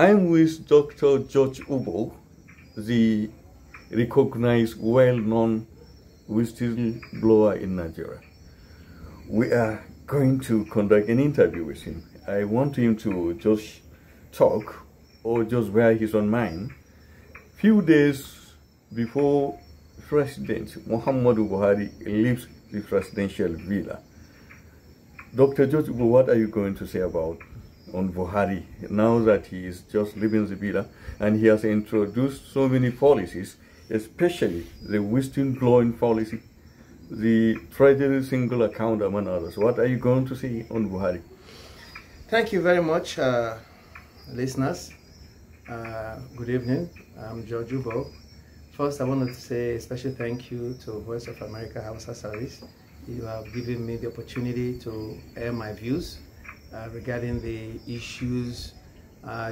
I'm with Dr. George Uboh, the recognized, well-known whistleblower in Nigeria. We are going to conduct an interview with him. I want him to just talk or just wear his own mind. Few days before President Muhammadu Buhari leaves the presidential villa, Dr. George Uboh, what are you going to say about on Buhari now that he is just leaving the villa and he has introduced so many policies, especially the whistleblowing policy, the treasury single account, among others? What are you going to say on Buhari? Thank you very much, listeners. Good evening. I'm George Uboh. First, I wanted to say a special thank you to Voice of America Hausa Service. You have given me the opportunity to air my views regarding the issues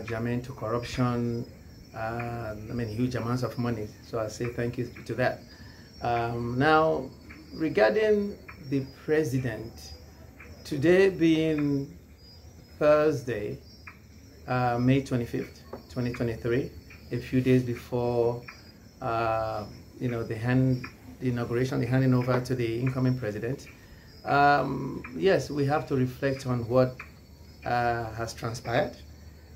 germane to corruption, huge amounts of money. So I say thank you to that. Now, regarding the president, today being Thursday, May 25th, 2023, a few days before the inauguration, the handing over to the incoming president. Yes, we have to reflect on what has transpired.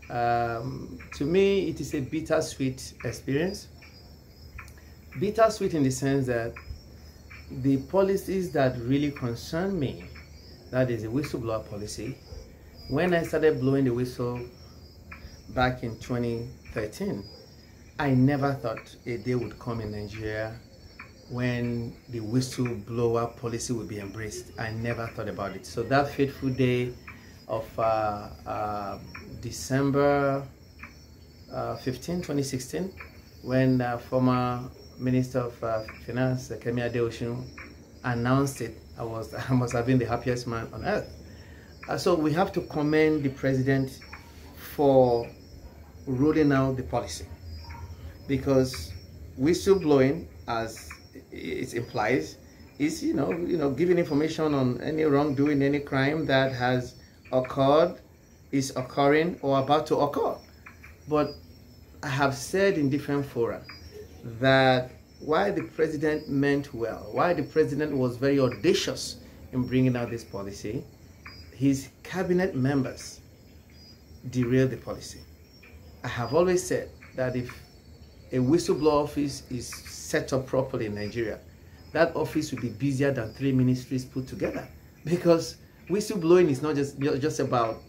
To me, it is a bittersweet experience. Bittersweet in the sense that the policies that really concern me, that is the whistleblower policy, when I started blowing the whistle back in 2013, I never thought a day would come in Nigeria when the whistleblower policy would be embraced. I never thought about it. So that fateful day of December 15, 2016, when former Minister of Finance, Kemi Adeosun, announced it, I must have been the happiest man on earth. So we have to commend the president for rolling out the policy, because whistleblowing, as it implies, is giving information on any wrongdoing, any crime that has occurred, is occurring, or about to occur. But I have said in different fora that while the president meant well, while the president was very audacious in bringing out this policy, his cabinet members derailed the policy. I have always said that if a whistleblower office is set up properly in Nigeria, that office will be busier than 3 ministries put together, because whistleblowing is not just about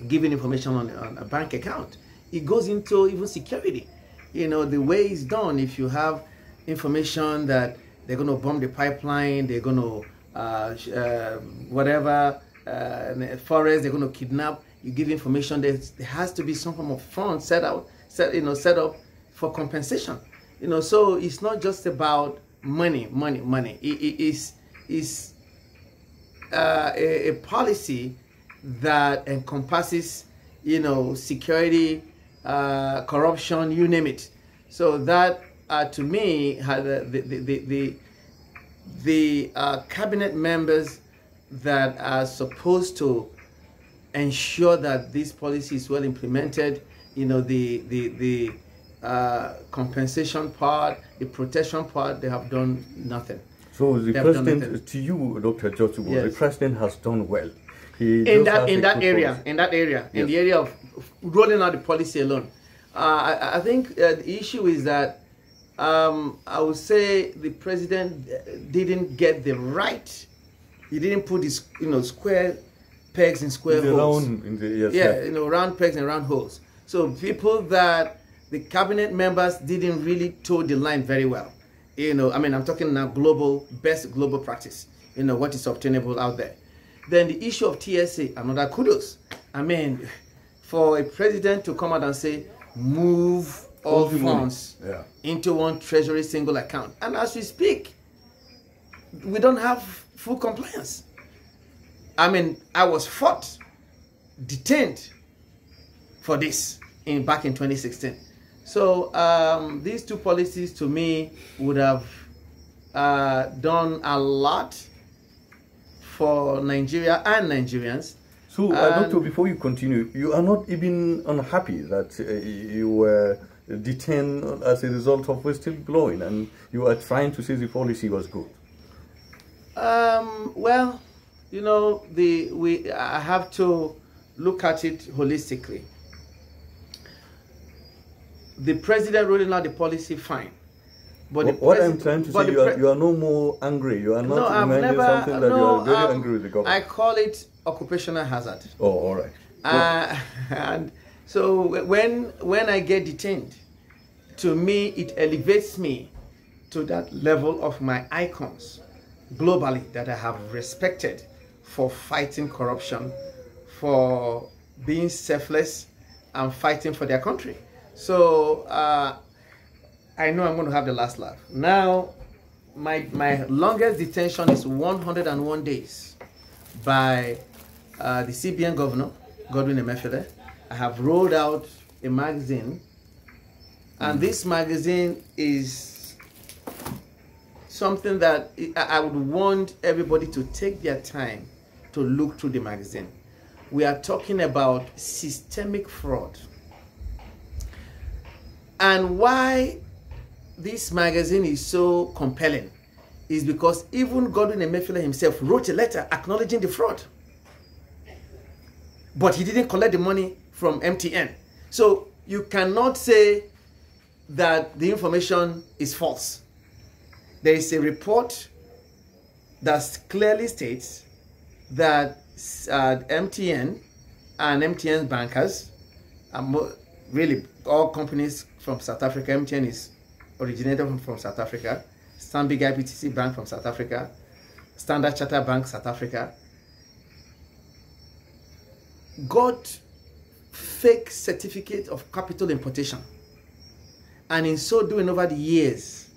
giving information on a bank account. It goes into even security. The way it's done, if you have information that they're going to bomb the pipeline, they're going to forest, they're going to kidnap, you give information, there has to be some form of fund set up for compensation. So it's not just about money. It is a policy that encompasses, security, corruption, you name it. So that, to me, had the cabinet members that are supposed to ensure that this policy is well implemented, the compensation part, the protection part, they have done nothing. So the president, to you, Dr. George Uboh, yes, the president has done well. In the area of rolling out the policy alone. I think the issue is that I would say the president didn't get the right. He didn't put his square pegs in square holes. Round pegs and round holes. So people that the cabinet members didn't really toe the line very well. I'm talking now best global practice. What is obtainable out there. Then the issue of TSA, another kudos. For a president to come out and say, move all funds into one treasury single account. And as we speak, we don't have full compliance. I was detained for this back in 2016. So these two policies, to me, would have done a lot for Nigeria and Nigerians. So, Doctor, before you continue, you are not even unhappy that you were detained as a result of whistleblowing, and you are trying to say the policy was good. Well, you know, I have to look at it holistically. The president rolling out the policy, fine. But what I'm trying to say, you are no more angry. You are not reminding something that you are very angry with the government. I call it occupational hazard. Oh, all right. And so when I get detained, to me, it elevates me to that level of my icons globally that I have respected for fighting corruption, for being selfless and fighting for their country. So I know I'm going to have the last laugh. Now, my longest detention is 101 days by the CBN governor, Godwin Emefiele. I have rolled out a magazine, and this magazine is something that I would want everybody to take their time to look through the magazine. We are talking about systemic fraud. And why this magazine is so compelling is because even Godwin Emefiele himself wrote a letter acknowledging the fraud. But he didn't collect the money from MTN. So you cannot say that the information is false. There is a report that clearly states that MTN and MTN's bankers, really all companies from South Africa, MTN is originated from South Africa, Stanbic IBTC Bank from South Africa, Standard Chartered Bank, South Africa, got fake certificate of capital importation, and in so doing over the years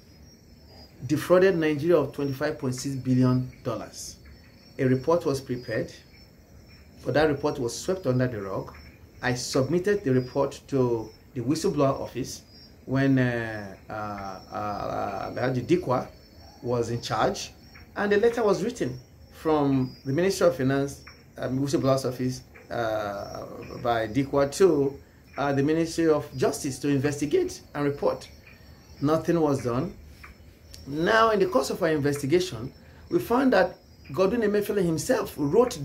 defrauded Nigeria of $25.6 billion. A report was prepared, but that report was swept under the rug. I submitted the report to the whistleblower office when Alhaji Dikwa was in charge, and the letter was written from the Ministry of Finance, whistleblower's office, by Dikwa to the Ministry of Justice to investigate and report. Nothing was done. Now, in the course of our investigation, we found that Godwin Emefiele himself wrote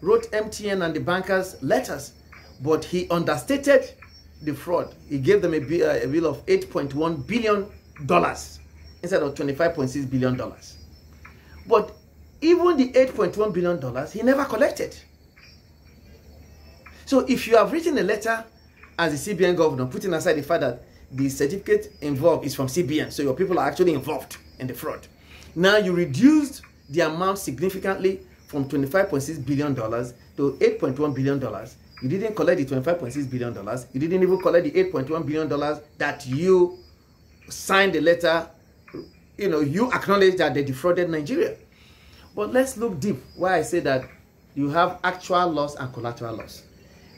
MTN and the bankers letters, but he understated the fraud. He gave them a bill of $8.1 billion instead of $25.6 billion. But even the $8.1 billion, he never collected. So if you have written a letter as the CBN governor, putting aside the fact that the certificate involved is from CBN, so your people are actually involved in the fraud. Now you reduced the amount significantly from $25.6 billion to $8.1 billion. You didn't collect the $25.6 billion. You didn't even collect the $8.1 billion that you signed the letter. You know, you acknowledge that they defrauded Nigeria. But let's look deep. Why I say that you have actual loss and collateral loss.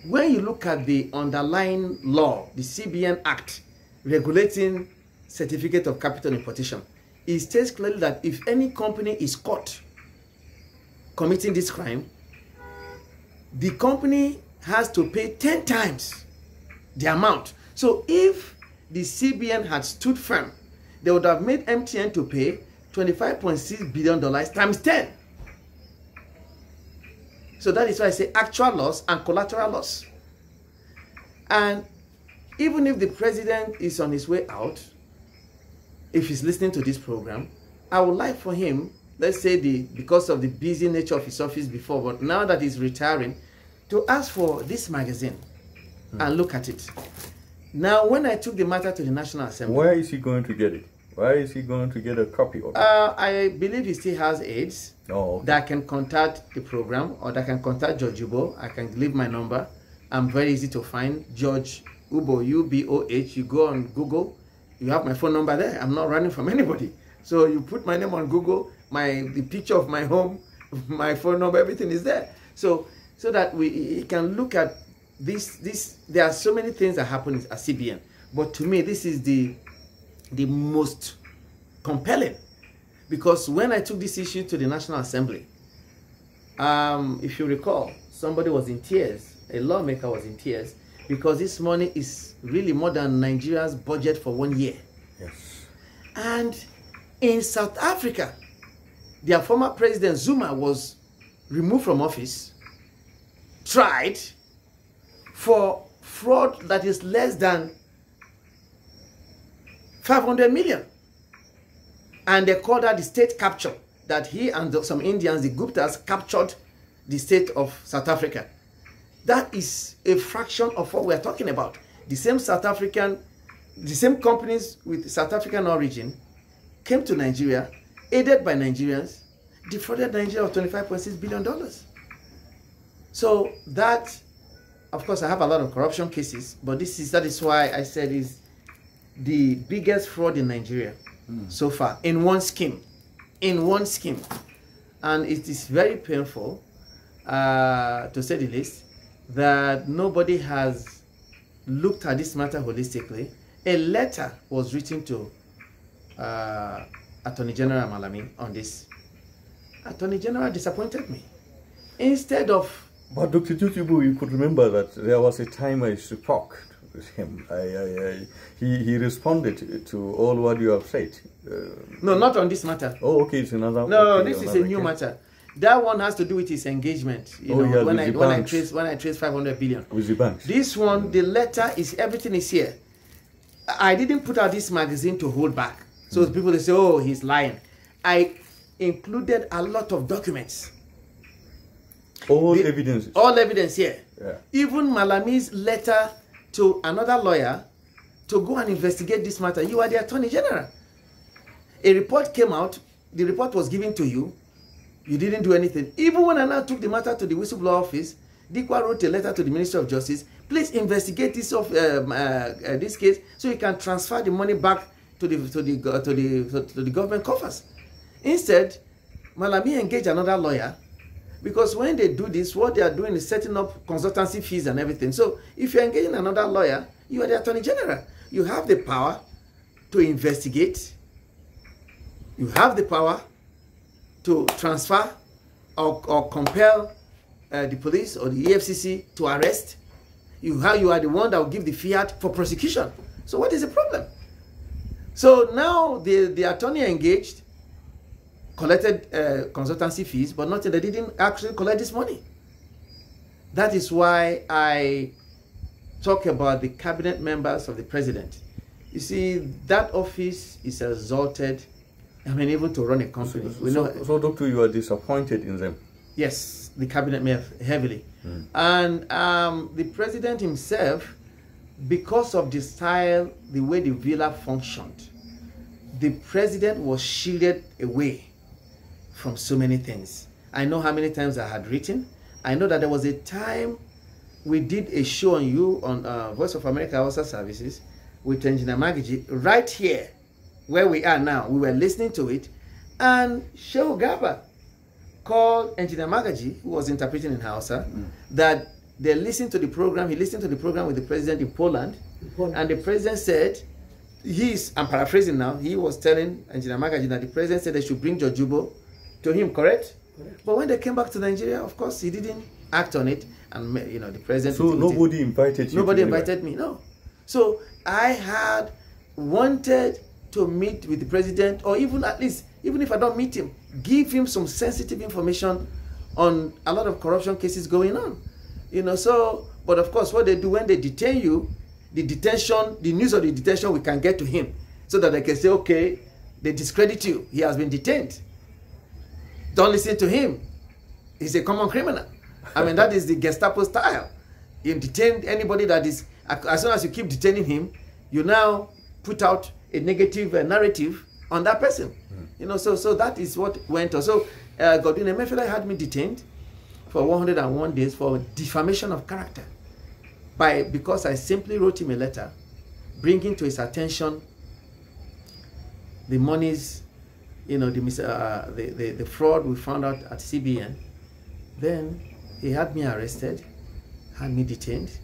When you look at the underlying law, the CBN Act, regulating certificate of capital importation, it states clearly that if any company is caught committing this crime, the company has to pay 10 times the amount. So if the CBN had stood firm, they would have made MTN to pay $25.6 billion times 10. So that is why I say actual loss and collateral loss. And even if the president is on his way out, if he's listening to this program, I would like for him, let's say because of the busy nature of his office before, but now that he's retiring, to ask for this magazine and look at it. Now, when I took the matter to the National Assembly... Where is he going to get it? Where is he going to get a copy of it? I believe he still has aides that can contact the program, or that can contact George Uboh. I can leave my number. I'm very easy to find. George Uboh, U-B-O-H. You go on Google. You have my phone number there. I'm not running from anybody. So you put my name on Google, the picture of my home, my phone number, everything is there. So that we can look at this. There are so many things that happen at CBN. But to me, this is the most compelling, because when I took this issue to the National Assembly, if you recall, somebody was in tears, a lawmaker was in tears, because this money is really more than Nigeria's budget for 1 year. Yes. And in South Africa, their former president Zuma was removed from office, tried for fraud that is less than 500 million. And they called that the state capture, that he and some Indians, the Guptas, captured the state of South Africa. That is a fraction of what we're talking about. The same companies with South African origin came to Nigeria, aided by Nigerians, defrauded Nigeria of $25.6 billion. So that, of course, I have a lot of corruption cases, but that is why I said is the biggest fraud in Nigeria so far, in one scheme. And it is very painful, to say the least, that nobody has looked at this matter holistically. A letter was written to Attorney General Malami on this. Attorney General disappointed me. Instead of... But Dr. George Uboh, you could remember that there was a time I spoke with him. He responded to all what you have said. No, not on this matter. Oh, okay, it's another... No, okay, this is a new matter. That one has to do with his engagement. When I trace 500 billion. With the banks. This one, the letter is, everything is here. I didn't put out this magazine to hold back. So people, they say, oh, he's lying. I included a lot of documents. All evidence. All evidence here. Yeah. Even Malami's letter to another lawyer to go and investigate this matter. You are the Attorney General. A report came out. The report was given to you. You didn't do anything. Even when I now took the matter to the whistleblower office, Dikwa wrote a letter to the Minister of Justice. Please investigate this case so you can transfer the money back to the government coffers. Instead, Malami engaged another lawyer, because when they do this, what they are doing is setting up consultancy fees and everything. So if you're engaging another lawyer, you are the Attorney General. You have the power to investigate. You have the power to transfer or compel the police or the EFCC to arrest. You are the one that will give the fiat for prosecution. So what is the problem? So now the attorney engaged, collected consultancy fees, but nothing. They didn't actually collect this money. That is why I talk about the cabinet members of the president. You see, that office is exalted. I mean, able to run a company. So, Doctor, you are disappointed in them? Yes, the cabinet heavily. And the president himself, because of the style, the way the villa functioned, the president was shielded away from so many things. I know how many times I had written. I know that there was a time we did a show on you on Voice of America Hausa Services with Engineer Magaji right here where we are now. We were listening to it, and Shehu Gaba called Engineer Magaji, who was interpreting in Hausa, that they listened to the program. He listened to the program with the president in Poland. And the president said, I'm paraphrasing now, he was telling Engineer Magaji that the president said they should bring George Uboh to him, correct? But when they came back to Nigeria, of course, he didn't act on it. And, the president... So nobody invited you? Nobody invited me, no. So I had wanted to meet with the president, or even at least, even if I don't meet him, give him some sensitive information on a lot of corruption cases going on. But of course, what they do when they detain you, the news of the detention, we can get to him so that they can say, okay, they discredit you. He has been detained. Don't listen to him. He's a common criminal. I mean, that is the Gestapo style. You detain anybody that is, as soon as you keep detaining him, you now put out a negative narrative on that person. So that is what went on. So Godwin Emefiele had me detained for 101 days for defamation of character, because I simply wrote him a letter bringing to his attention the monies, the fraud we found out at CBN. Then he had me arrested, had me detained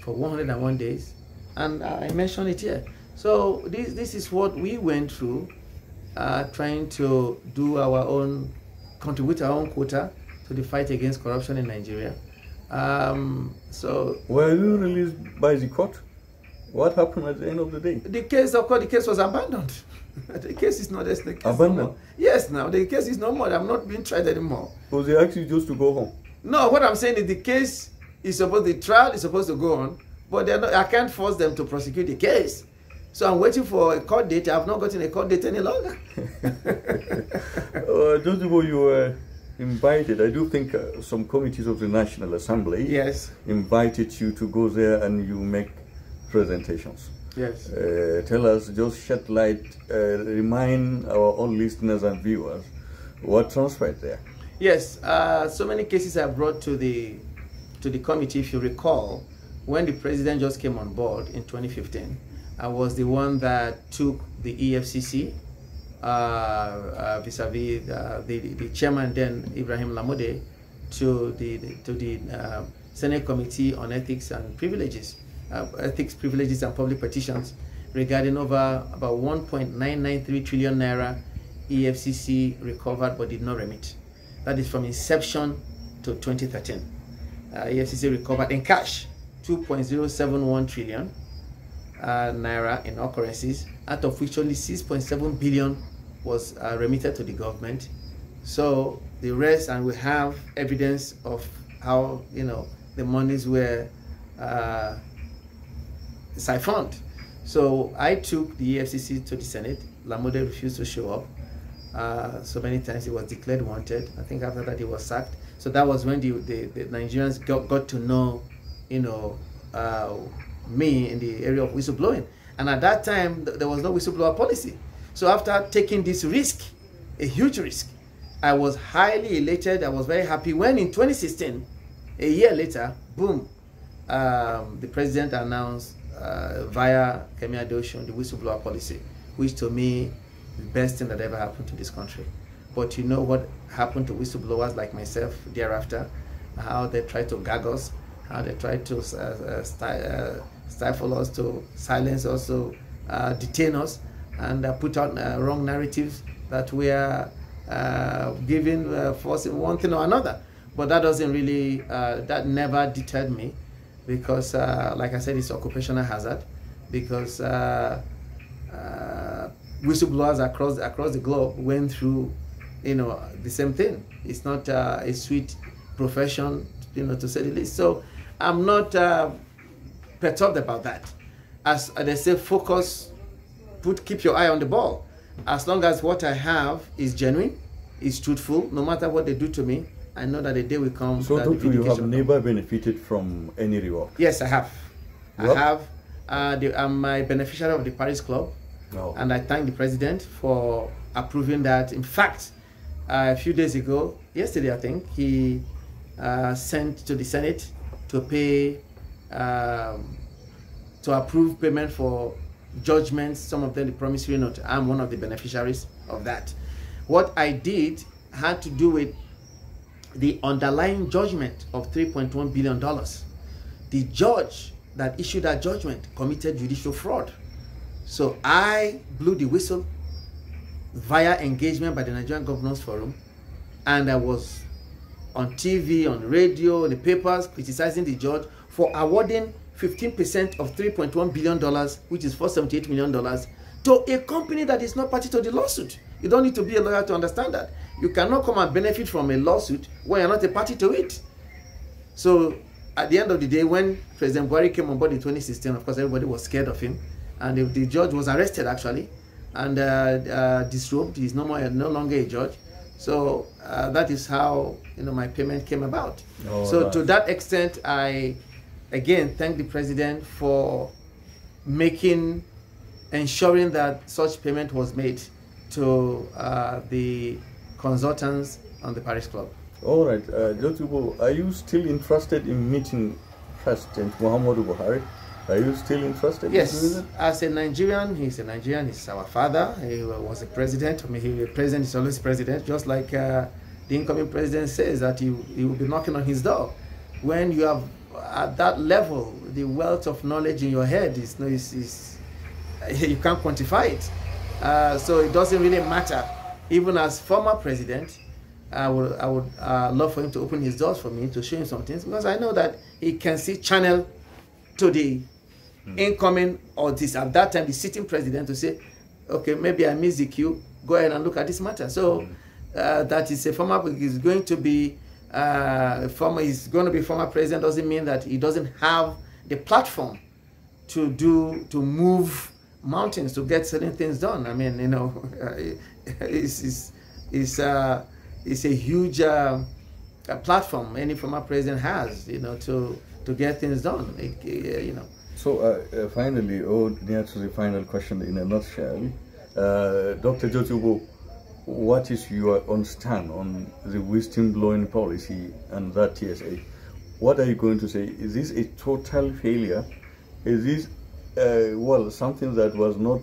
for 101 days, and I mentioned it here. So this is what we went through, trying to do contribute our own quota to the fight against corruption in Nigeria. So were you released by the court? What happened at the end of the day? The case, of course, the case was abandoned. The case is not abandoned. No, yes, now the case is no more. I'm not being tried anymore. So they asked you just to go home? No, what I'm saying is the case is supposed, the trial is supposed to go on, but they're not, I can't force them to prosecute the case. So I'm waiting for a court date. I've not gotten a court date any longer. Just before you were invited, I do think some committees of the National Assembly invited you to go there and you make presentations. Yes. Tell us, just shed light, remind our own listeners and viewers what transpired there. Yes, so many cases I brought to the committee. If you recall, when the president just came on board in 2015, I was the one that took the EFCC vis-a-vis the chairman then, Ibrahim Lamode, to the Senate Committee on Ethics and Privileges. Ethics, privileges, and public petitions regarding over about 1.993 trillion naira EFCC recovered but did not remit. That is from inception to 2013. EFCC recovered in cash 2.071 trillion naira in all currencies, out of which only 6.7 billion was remitted to the government. So the rest, and we have evidence of how the monies were siphoned. So I took the EFCC to the Senate. Lamode refused to show up. So many times he was declared wanted. I think after that he was sacked. So that was when the Nigerians got to know, me in the area of whistleblowing. And at that time, there was no whistleblower policy. So after taking this risk, a huge risk, I was highly elated. I was very happy when in 2016, a year later, boom, the president announced via Kemi Adeosun the whistleblower policy, which to me the best thing that ever happened to this country. But you know what happened to whistleblowers like myself thereafter, how they tried to gag us, how they tried to stifle us, to silence us, to detain us, and put out wrong narratives that we are giving forcing one thing or another. But that doesn't really, that never deterred me, because like I said, it's occupational hazard, because whistleblowers across the globe went through the same thing. It's not a sweet profession, to say the least. So I'm not perturbed about that. As they say, focus, keep your eye on the ball. As long as what I have is genuine, is truthful, no matter what they do to me, I know that the day will come. So you have never benefited from any reward? Yes, I have. What? I have. I'm a beneficiary of the Paris Club. Oh. And I thank the president for approving that. In fact, a few days ago, yesterday I think, he sent to the Senate to pay, to approve payment for judgments, some of them the promissory note. I'm one of the beneficiaries of that. What I did had to do with the underlying judgment of $3.1 billion. The judge that issued that judgment committed judicial fraud. So I blew the whistle via engagement by the Nigerian Governors Forum, and I was on TV, on radio, in the papers, criticizing the judge for awarding 15% of $3.1 billion, which is $478 million, to a company that is not party to the lawsuit. You don't need to be a lawyer to understand that. You cannot come and benefit from a lawsuit when you're not a party to it. So at the end of the day, when President Buhari came on board in 2016, of course, everybody was scared of him. And the judge was arrested, actually, and disrobed. He's no longer a judge. So that is how my payment came about. Oh, so to that extent, I again thank the president for ensuring that such payment was made to the consultants on the Paris Club. All right, Dr. Uboh, are you still interested in meeting President Muhammadu Buhari? Are you still interested? Yes, as a Nigerian, he's a Nigerian, he's our father, he was a president. I mean, a president is always president, just like the incoming president says that he will be knocking on his door. When you have, at that level, the wealth of knowledge in your head, you can't quantify it. So it doesn't really matter. Even as former president, I would love for him to open his doors for me to show him some things, because I know that he can see channel to the incoming, or this at that time the sitting president, to say, okay, maybe I missed the cue, go ahead and look at this matter. So that is a former is going to be former president doesn't mean that he doesn't have the platform to move mountains, to get certain things done. I mean, you know, it's a huge platform any former president has, you know, to get things done, you know. So finally, near to the final question in a nutshell, Dr. George Uboh, what is your own stand on the whistleblowing policy and that TSA? What are you going to say? Is this a total failure? Is this, well, something that was not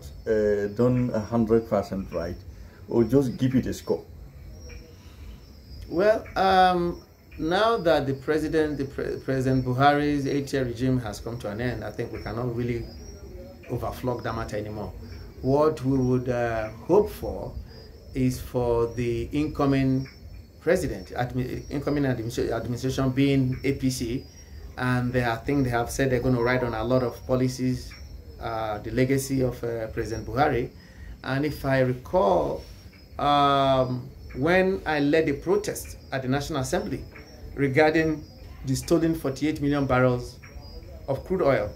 done 100% right, or just give it a score? Well, now that the President Buhari's 8-year regime has come to an end, I think we cannot really overflog that matter anymore. What we would hope for is for the incoming president, incoming administration being APC, and I think they have said they're going to write on a lot of policies, the legacy of President Buhari. And if I recall, when I led a protest at the National Assembly regarding the stolen 48 million barrels of crude oil,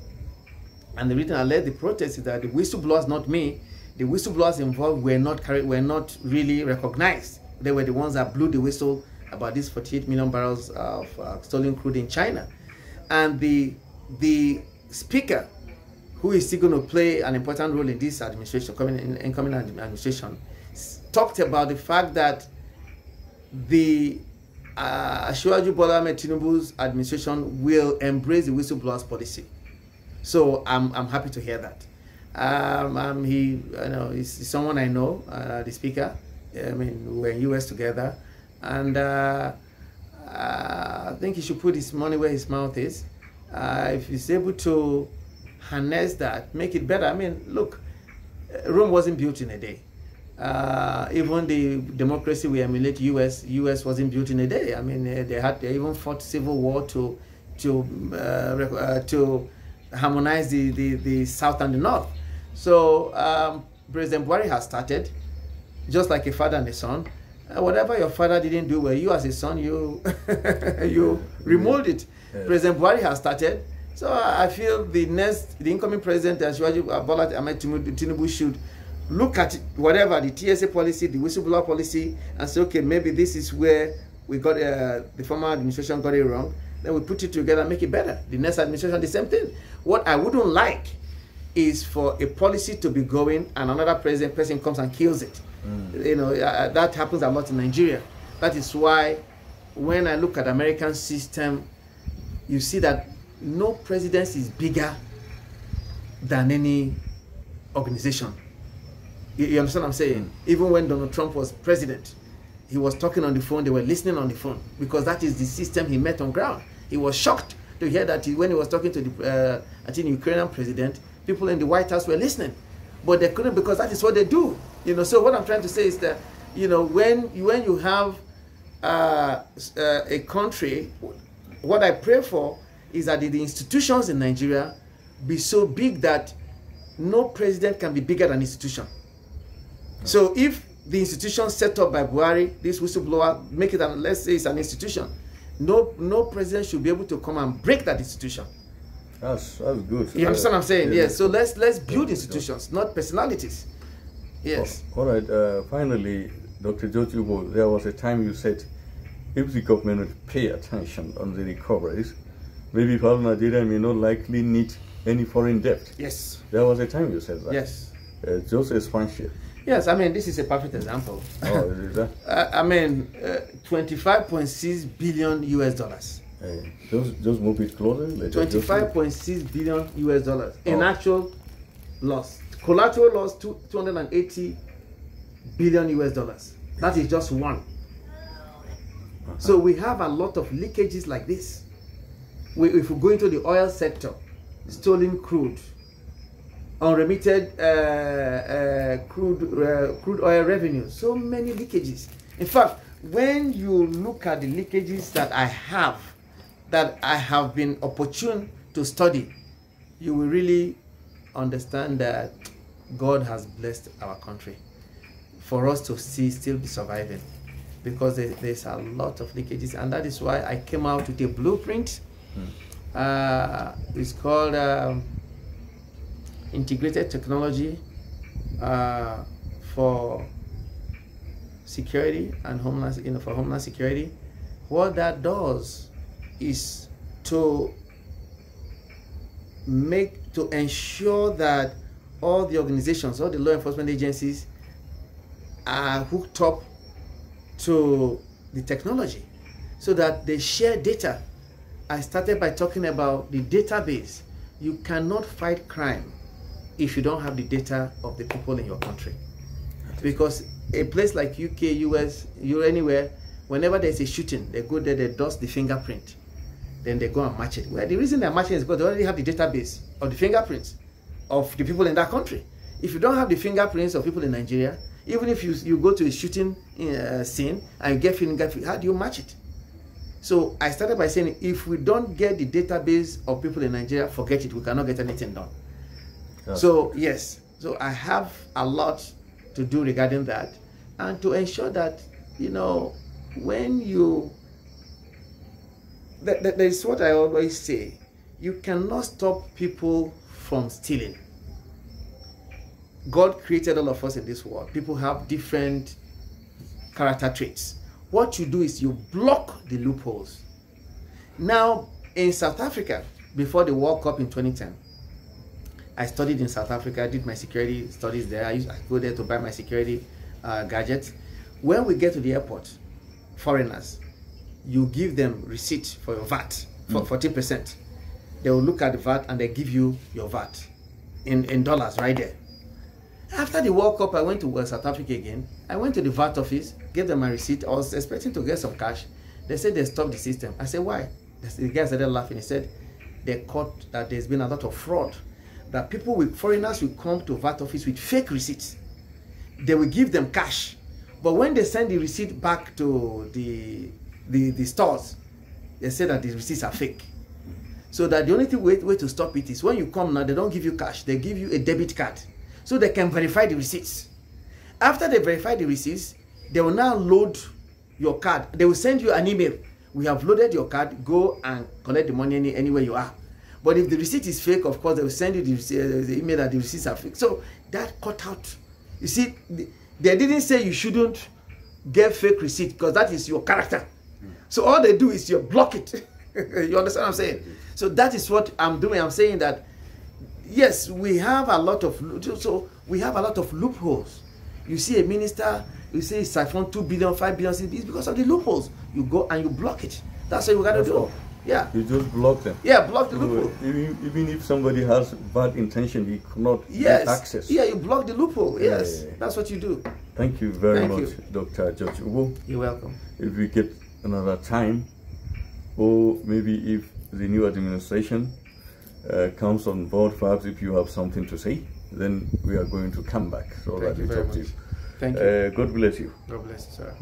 and the reason I led the protest is that the whistleblowers, not me, the whistleblowers involved were not really recognized. They were the ones that blew the whistle about these 48 million barrels of stolen crude in China. And the speaker, who is still going to play an important role in this administration, incoming administration, talked about the fact that the Asiwaju Bola Ahmed Tinubu's administration will embrace the whistleblowers policy. So I'm happy to hear that. He's someone I know, the speaker. I mean, we're in US together, and I think he should put his money where his mouth is. If he's able to harness that, make it better. I mean, look, Rome wasn't built in a day. Even the democracy we emulate, US wasn't built in a day. I mean, they even fought civil war to harmonize the South and the North. So President Buhari has started, just like a father and a son. Whatever your father didn't do well, you as a son, you remold it. Yes. President Buhari has started. So I feel the incoming president, Asiwaju Bola Ahmed Tinubu, should look at whatever the TSA policy, the whistleblower policy, and say, okay, maybe this is where we got the former administration got it wrong. Then we put it together and make it better. The next administration, the same thing. What I wouldn't like is for a policy to be going and another person comes and kills it. You know, that happens a lot in Nigeria. That is why when I look at the American system, you see that no presidency is bigger than any organization. You understand what I'm saying? Even when Donald Trump was president, he was talking on the phone, they were listening on the phone, because that is the system he met on ground. He was shocked to hear that when he was talking to the Ukrainian president, people in the White House were listening, but they couldn't, because that is what they do. You know, so what I'm trying to say is that, you know, when you have a country, what I pray for is that the institutions in Nigeria be so big that no president can be bigger than institution. So if the institution set up by Buhari, this whistleblower, make it, let's say it's an institution, no president should be able to come and break that institution. That's good. You understand what I'm saying? Yes. So let's build institutions, not personalities. Yes. All right. Finally, Dr. George Uboh, there was a time you said, if the government would pay attention on the recoveries, maybe Nigeria may not likely need any foreign debt. Yes. There was a time you said that. Yes. Just expansion. Yes, I mean, this is a perfect example. Oh, is that? I mean, 25.6 billion US dollars. Just move it closer. 25.6 billion US dollars in actual loss. Collateral loss, 280 billion US dollars. That is just one. So we have a lot of leakages like this. If we go into the oil sector, stolen crude, unremitted crude oil revenue, so many leakages. In fact, when you look at the leakages that I have been opportune to study, you will really understand that God has blessed our country for us to still be surviving, because there's a lot of leakages, and that is why I came out with a blueprint. It's called Integrated Technology for Security and Homeland, for Homeland Security. What that does is to ensure that all the organizations, all the law enforcement agencies are hooked up to the technology so that they share data. I started by talking about the database. You cannot fight crime if you don't have the data of the people in your country. Because a place like UK, US, you're anywhere, whenever there's a shooting, they go there, they dust the fingerprint, then they go and match it. Well, the reason they're matching is because they already have the database of the fingerprints of the people in that country. If you don't have the fingerprints of people in Nigeria, even if you go to a shooting scene and you get fingerprints, how do you match it? So I started by saying, if we don't get the database of people in Nigeria, forget it. We cannot get anything done. So yes, so I have a lot to do regarding that, and to ensure that, when you, that is what I always say, you cannot stop people from stealing. God created all of us in this world. People have different character traits. What you do is you block the loopholes. Now, in South Africa, before the World Cup in 2010, I studied in South Africa, did my security studies there. I go there to buy my security gadgets. When we get to the airport, foreigners, you give them receipt for your VAT, for 40%. They will look at the VAT and they give you your VAT in dollars right there. After the World Cup, I went to South Africa again. I went to the VAT office, gave them my receipt. I was expecting to get some cash. They said they stopped the system. I said, why? The guy started laughing. He said, they caught that there's been a lot of fraud. That foreigners will come to VAT office with fake receipts. They will give them cash. But when they send the receipt back to the stores, they say that the receipts are fake. So that the only way to stop it is when you come now, they don't give you cash. They give you a debit card, so they can verify the receipts. After they verify the receipts, they will now load your card. They will send you an email. We have loaded your card. Go and collect the money anywhere you are. But if the receipt is fake, of course, they will send you the email that the receipts are fake. So that cut out. You see, they didn't say you shouldn't get fake receipt, because that is your character. So all they do is you block it. You understand what I'm saying? So that is what I'm doing. I'm saying that, yes, we have a lot of loopholes. You see a minister, you say siphon 2 billion, 5 billion, it's because of the loopholes. You go and you block it. That's what you got to do. All. Yeah. You just block them. Yeah, block the loophole. Even if somebody has bad intention, he cannot get access. Yeah, you block the loophole. Yes, that's what you do. Thank you very much, Dr. George Uboh. You're welcome. If we get another time, or maybe if the new administration comes on board, perhaps if you have something to say, then we are going to come back so that we talk to you. Thank you. God bless you. God bless you, sir.